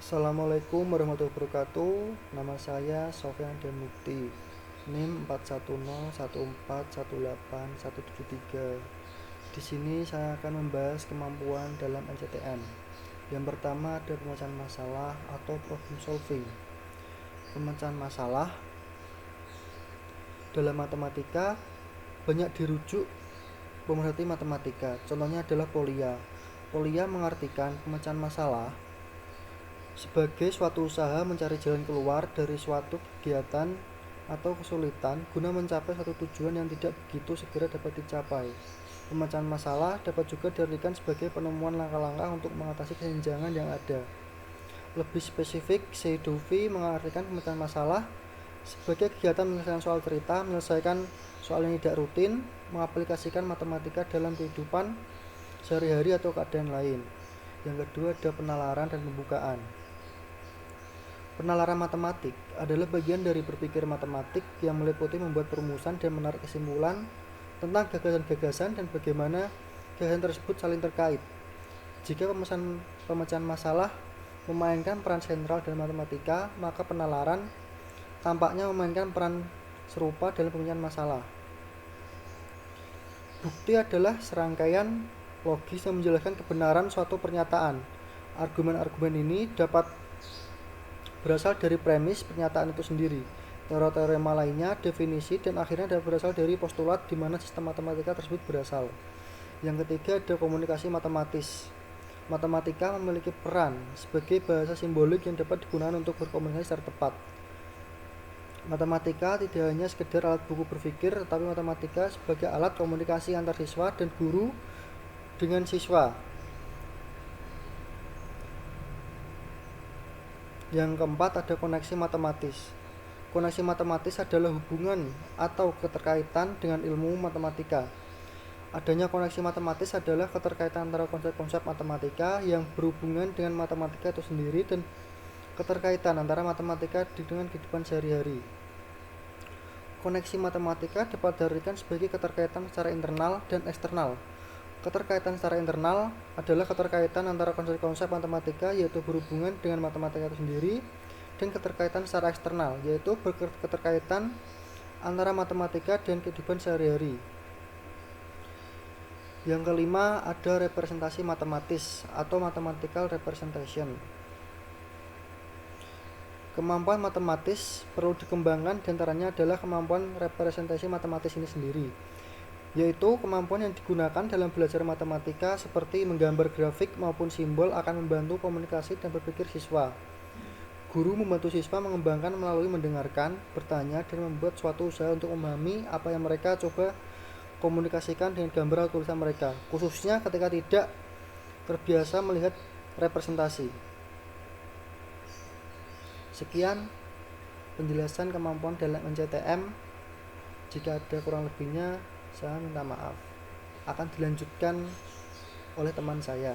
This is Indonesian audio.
Assalamualaikum warahmatullahi wabarakatuh. Nama saya Sofyan Mukti. NIM 41014181773. Di sini saya akan membahas kemampuan dalam NCTM. Yang pertama ada pemecahan masalah atau problem solving. Pemecahan masalah dalam matematika banyak dirujuk pemerhati matematika. Contohnya adalah polia. Polia mengartikan pemecahan masalah sebagai suatu usaha mencari jalan keluar dari suatu kegiatan atau kesulitan guna mencapai suatu tujuan yang tidak begitu segera dapat dicapai. Pemecahan masalah dapat juga diartikan sebagai penemuan langkah-langkah untuk mengatasi kesenjangan yang ada. Lebih spesifik, Seidovi mengartikan pemecahan masalah sebagai kegiatan menyelesaikan soal cerita, menyelesaikan soal yang tidak rutin, mengaplikasikan matematika dalam kehidupan sehari-hari atau keadaan lain. Yang kedua ada penalaran dan pembukaan. Penalaran matematik adalah bagian dari berpikir matematik yang meliputi membuat perumusan dan menarik kesimpulan tentang gagasan-gagasan dan bagaimana gagasan tersebut saling terkait. Jika pemecahan masalah memainkan peran sentral dalam matematika, maka penalaran tampaknya memainkan peran serupa dalam pemecahan masalah. Bukti adalah serangkaian logis yang menjelaskan kebenaran suatu pernyataan. Argumen-argumen ini dapat berasal dari premis pernyataan itu sendiri, teorema lainnya, definisi, dan akhirnya dapat berasal dari postulat di mana sistem matematika tersebut berasal. Yang ketiga ada komunikasi matematis. Matematika memiliki peran sebagai bahasa simbolik yang dapat digunakan untuk berkomunikasi secara tepat. Matematika tidak hanya sekedar alat buku berpikir, tetapi matematika sebagai alat komunikasi antar siswa dan guru dengan siswa. Yang keempat ada koneksi matematis. Koneksi matematis adalah hubungan atau keterkaitan dengan ilmu matematika. Adanya koneksi matematis adalah keterkaitan antara konsep-konsep matematika yang berhubungan dengan matematika itu sendiri dan keterkaitan antara matematika dengan kehidupan sehari-hari. Koneksi matematika dapat diartikan sebagai keterkaitan secara internal dan eksternal. Keterkaitan secara internal adalah keterkaitan antara konsep-konsep matematika yaitu berhubungan dengan matematika itu sendiri, dan keterkaitan secara eksternal yaitu keterkaitan antara matematika dan kehidupan sehari-hari. Yang kelima ada representasi matematis atau mathematical representation. Kemampuan matematis perlu dikembangkan, diantaranya adalah kemampuan representasi matematis ini sendiri, yaitu kemampuan yang digunakan dalam belajar matematika seperti menggambar grafik maupun simbol akan membantu komunikasi dan berpikir siswa. Guru membantu siswa mengembangkan melalui mendengarkan, bertanya, dan membuat suatu usaha untuk memahami apa yang mereka coba komunikasikan dengan gambar atau tulisan mereka, khususnya ketika tidak terbiasa melihat representasi. Sekian penjelasan kemampuan dalam NCTM. Jika ada kurang lebihnya, saya minta maaf. Akan dilanjutkan oleh teman saya.